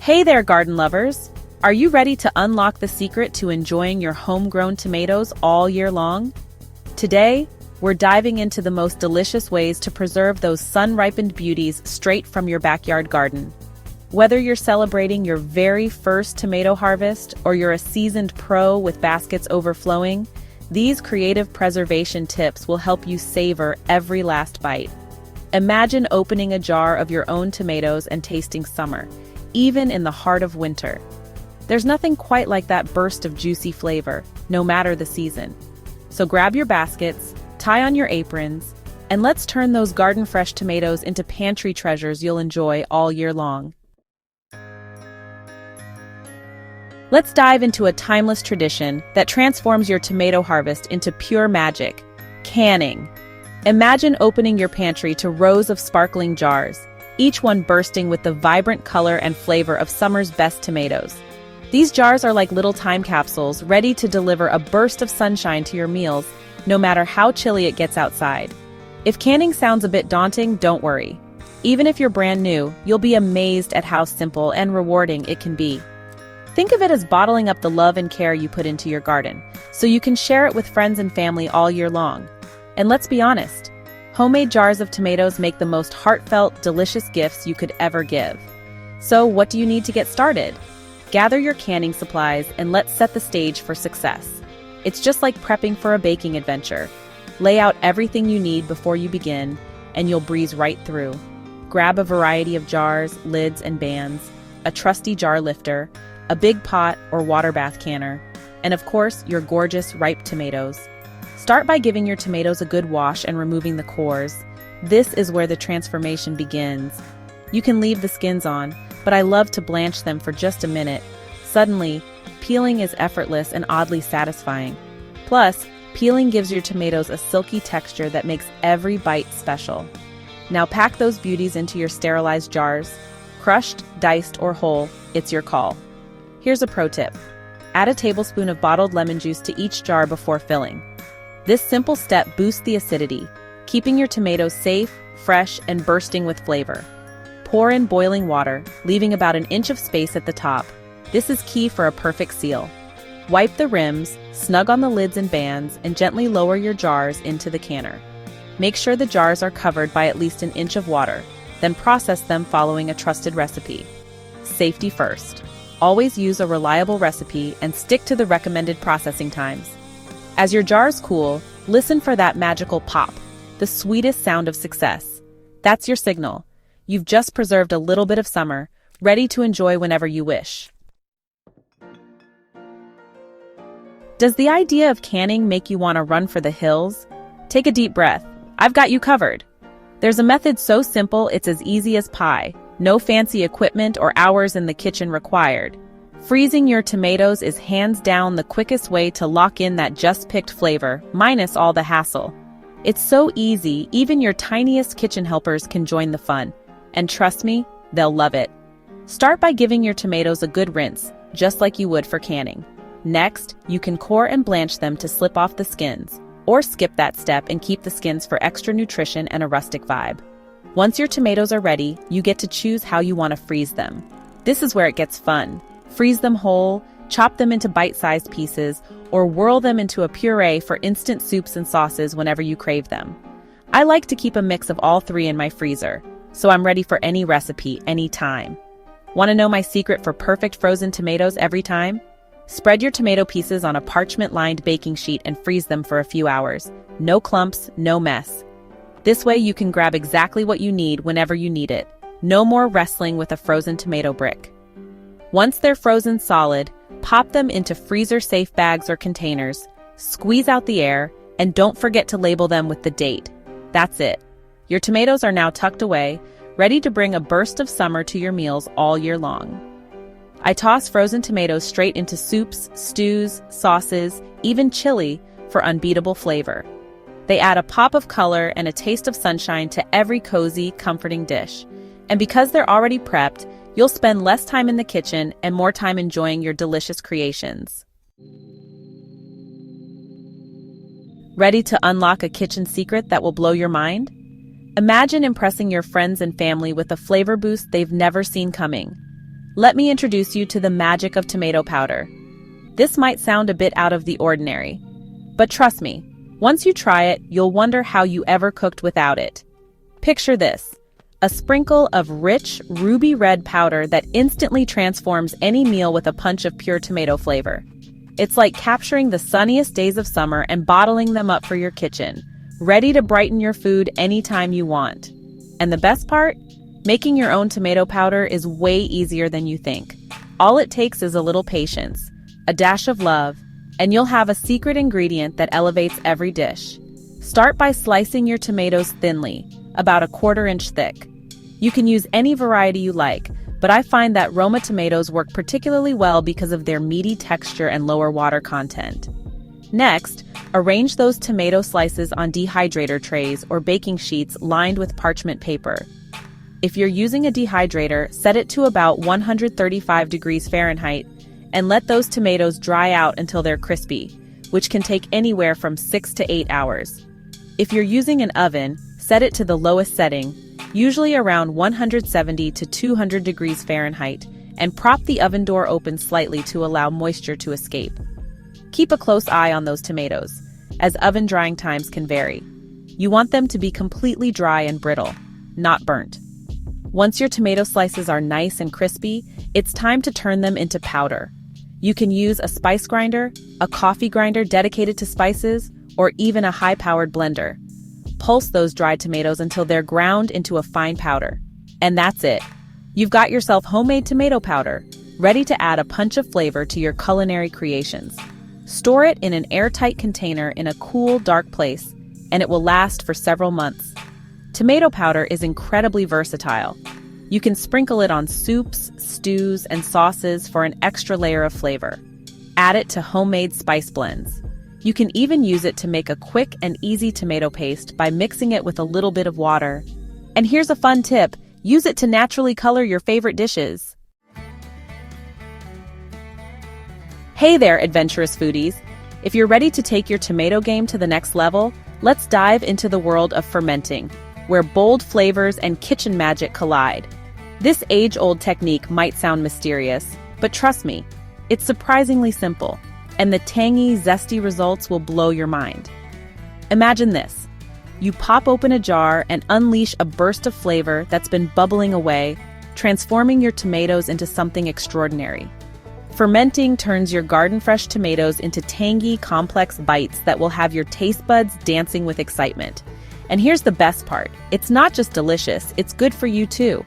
Hey there, garden lovers! Are you ready to unlock the secret to enjoying your homegrown tomatoes all year long? Today, we're diving into the most delicious ways to preserve those sun-ripened beauties straight from your backyard garden. Whether you're celebrating your very first tomato harvest or you're a seasoned pro with baskets overflowing, these creative preservation tips will help you savor every last bite. Imagine opening a jar of your own tomatoes and tasting summer, even in the heart of winter. There's nothing quite like that burst of juicy flavor, no matter the season. So grab your baskets, tie on your aprons, and let's turn those garden-fresh tomatoes into pantry treasures you'll enjoy all year long. Let's dive into a timeless tradition that transforms your tomato harvest into pure magic: canning. Imagine opening your pantry to rows of sparkling jars, each one bursting with the vibrant color and flavor of summer's best tomatoes. These jars are like little time capsules, ready to deliver a burst of sunshine to your meals, no matter how chilly it gets outside. If canning sounds a bit daunting, don't worry. Even if you're brand new, you'll be amazed at how simple and rewarding it can be. Think of it as bottling up the love and care you put into your garden, so you can share it with friends and family all year long. And let's be honest, homemade jars of tomatoes make the most heartfelt, delicious gifts you could ever give. So what do you need to get started? Gather your canning supplies and let's set the stage for success. It's just like prepping for a baking adventure. Lay out everything you need before you begin, and you'll breeze right through. Grab a variety of jars, lids, and bands, a trusty jar lifter, a big pot or water bath canner, and of course, your gorgeous ripe tomatoes. Start by giving your tomatoes a good wash and removing the cores. This is where the transformation begins. You can leave the skins on, but I love to blanch them for just a minute. Suddenly, peeling is effortless and oddly satisfying. Plus, peeling gives your tomatoes a silky texture that makes every bite special. Now pack those beauties into your sterilized jars. Crushed, diced, or whole, it's your call. Here's a pro tip. Add a tablespoon of bottled lemon juice to each jar before filling. This simple step boosts the acidity, keeping your tomatoes safe, fresh, and bursting with flavor. Pour in boiling water, leaving about an inch of space at the top. This is key for a perfect seal. Wipe the rims, snug on the lids and bands, and gently lower your jars into the canner. Make sure the jars are covered by at least an inch of water, then process them following a trusted recipe. Safety first. Always use a reliable recipe and stick to the recommended processing times. As your jars cool, listen for that magical pop, the sweetest sound of success. That's your signal. You've just preserved a little bit of summer, ready to enjoy whenever you wish. Does the idea of canning make you want to run for the hills? Take a deep breath. I've got you covered. There's a method so simple it's as easy as pie. No fancy equipment or hours in the kitchen required. Freezing your tomatoes is hands down the quickest way to lock in that just-picked flavor, minus all the hassle. It's so easy, even your tiniest kitchen helpers can join the fun. And trust me, they'll love it. Start by giving your tomatoes a good rinse, just like you would for canning. Next, you can core and blanch them to slip off the skins, or skip that step and keep the skins for extra nutrition and a rustic vibe. Once your tomatoes are ready, you get to choose how you want to freeze them. This is where it gets fun. Freeze them whole, chop them into bite-sized pieces, or whirl them into a puree for instant soups and sauces whenever you crave them. I like to keep a mix of all three in my freezer, so I'm ready for any recipe, anytime. Want to know my secret for perfect frozen tomatoes every time? Spread your tomato pieces on a parchment-lined baking sheet and freeze them for a few hours. No clumps, no mess. This way you can grab exactly what you need whenever you need it. No more wrestling with a frozen tomato brick. Once they're frozen solid, pop them into freezer-safe bags or containers, squeeze out the air, and don't forget to label them with the date. That's it. Your tomatoes are now tucked away, ready to bring a burst of summer to your meals all year long. I toss frozen tomatoes straight into soups, stews, sauces, even chili for unbeatable flavor. They add a pop of color and a taste of sunshine to every cozy, comforting dish. And because they're already prepped, you'll spend less time in the kitchen and more time enjoying your delicious creations. Ready to unlock a kitchen secret that will blow your mind? Imagine impressing your friends and family with a flavor boost they've never seen coming. let me introduce you to the magic of tomato powder. This might sound a bit out of the ordinary, but trust me, once you try it, you'll wonder how you ever cooked without it. Picture this: a sprinkle of rich, ruby red powder that instantly transforms any meal with a punch of pure tomato flavor. It's like capturing the sunniest days of summer and bottling them up for your kitchen, ready to brighten your food anytime you want. And the best part? Making your own tomato powder is way easier than you think. All it takes is a little patience, a dash of love, and you'll have a secret ingredient that elevates every dish. Start by slicing your tomatoes thinly, about 1/4 inch thick. You can use any variety you like, but I find that Roma tomatoes work particularly well because of their meaty texture and lower water content. Next, arrange those tomato slices on dehydrator trays or baking sheets lined with parchment paper. If you're using a dehydrator, set it to about 135 degrees Fahrenheit and let those tomatoes dry out until they're crispy, which can take anywhere from 6 to 8 hours. If you're using an oven, set it to the lowest setting, usually around 170 to 200 degrees Fahrenheit, and prop the oven door open slightly to allow moisture to escape. Keep a close eye on those tomatoes, as oven drying times can vary. You want them to be completely dry and brittle, not burnt. Once your tomato slices are nice and crispy, it's time to turn them into powder. You can use a spice grinder, a coffee grinder dedicated to spices, or even a high-powered blender. Pulse those dried tomatoes until they're ground into a fine powder. And that's it. You've got yourself homemade tomato powder, ready to add a punch of flavor to your culinary creations. Store it in an airtight container in a cool, dark place, and it will last for several months. Tomato powder is incredibly versatile. You can sprinkle it on soups, stews, and sauces for an extra layer of flavor. Add it to homemade spice blends. You can even use it to make a quick and easy tomato paste by mixing it with a little bit of water. And here's a fun tip: use it to naturally color your favorite dishes. Hey there, adventurous foodies! If you're ready to take your tomato game to the next level, let's dive into the world of fermenting, where bold flavors and kitchen magic collide. This age-old technique might sound mysterious, but trust me, it's surprisingly simple, and the tangy, zesty results will blow your mind. Imagine this: you pop open a jar and unleash a burst of flavor that's been bubbling away, transforming your tomatoes into something extraordinary. Fermenting turns your garden-fresh tomatoes into tangy, complex bites that will have your taste buds dancing with excitement. And here's the best part: it's not just delicious, it's good for you too.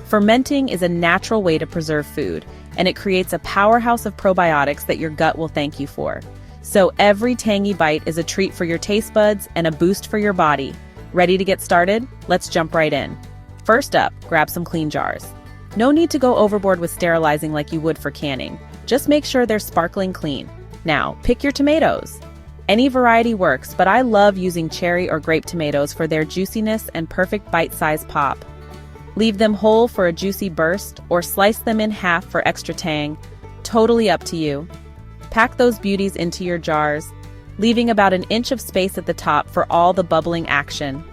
Fermenting is a natural way to preserve food, and it creates a powerhouse of probiotics that your gut will thank you for. So every tangy bite is a treat for your taste buds and a boost for your body. Ready to get started? Let's jump right in. First up, grab some clean jars. No need to go overboard with sterilizing like you would for canning. Just make sure they're sparkling clean. Now, pick your tomatoes. Any variety works, but I love using cherry or grape tomatoes for their juiciness and perfect bite-sized pop. Leave them whole for a juicy burst, or slice them in half for extra tang. Totally up to you. Pack those beauties into your jars, leaving about 1 inch of space at the top for all the bubbling action.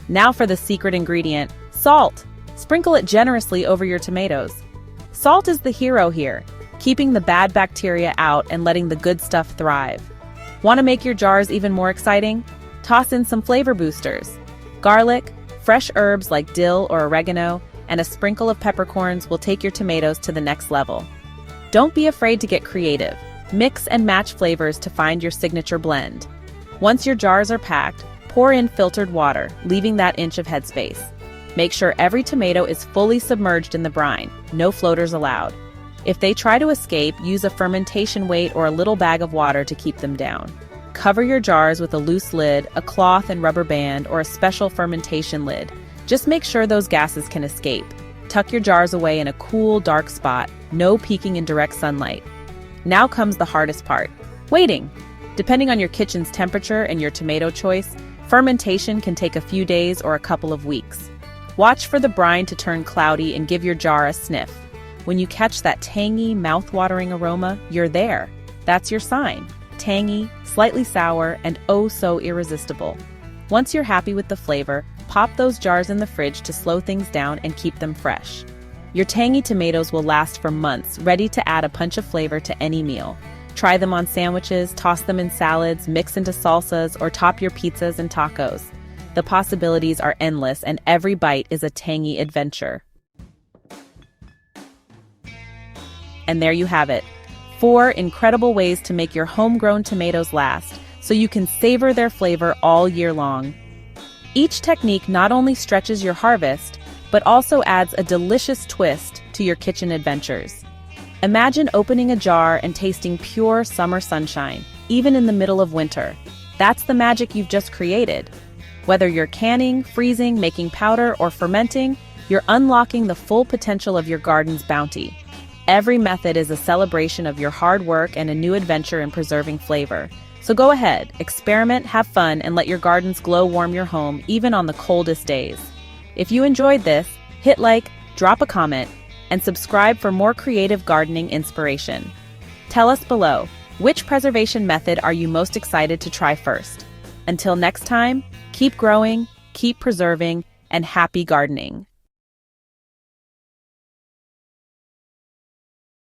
Now for the secret ingredient: salt. Sprinkle it generously over your tomatoes. Salt is the hero here, keeping the bad bacteria out and letting the good stuff thrive. Want to make your jars even more exciting? Toss in some flavor boosters. Garlic, fresh herbs like dill or oregano, and a sprinkle of peppercorns will take your tomatoes to the next level. Don't be afraid to get creative. Mix and match flavors to find your signature blend. Once your jars are packed, pour in filtered water, leaving that inch of headspace. Make sure every tomato is fully submerged in the brine, no floaters allowed. If they try to escape, use a fermentation weight or a little bag of water to keep them down. Cover your jars with a loose lid, a cloth and rubber band, or a special fermentation lid. Just make sure those gases can escape. Tuck your jars away in a cool, dark spot, no peeking in direct sunlight. Now comes the hardest part: waiting. Depending on your kitchen's temperature and your tomato choice, fermentation can take a few days or a couple of weeks. Watch for the brine to turn cloudy and give your jar a sniff. When you catch that tangy, mouth-watering aroma, you're there. That's your sign. Tangy, slightly sour, and oh so irresistible. Once you're happy with the flavor, pop those jars in the fridge to slow things down and keep them fresh. Your tangy tomatoes will last for months, ready to add a punch of flavor to any meal. Try them on sandwiches, toss them in salads, mix into salsas, or top your pizzas and tacos. The possibilities are endless, and every bite is a tangy adventure. And there you have it. 4 incredible ways to make your homegrown tomatoes last, so you can savor their flavor all year long. Each technique not only stretches your harvest, but also adds a delicious twist to your kitchen adventures. Imagine opening a jar and tasting pure summer sunshine, even in the middle of winter. That's the magic you've just created. Whether you're canning, freezing, making powder, or fermenting, you're unlocking the full potential of your garden's bounty. Every method is a celebration of your hard work and a new adventure in preserving flavor. So go ahead, experiment, have fun, and let your gardens glow warm your home, even on the coldest days. If you enjoyed this, hit like, drop a comment, and subscribe for more creative gardening inspiration. Tell us below, which preservation method are you most excited to try first? Until next time, keep growing, keep preserving, and happy gardening.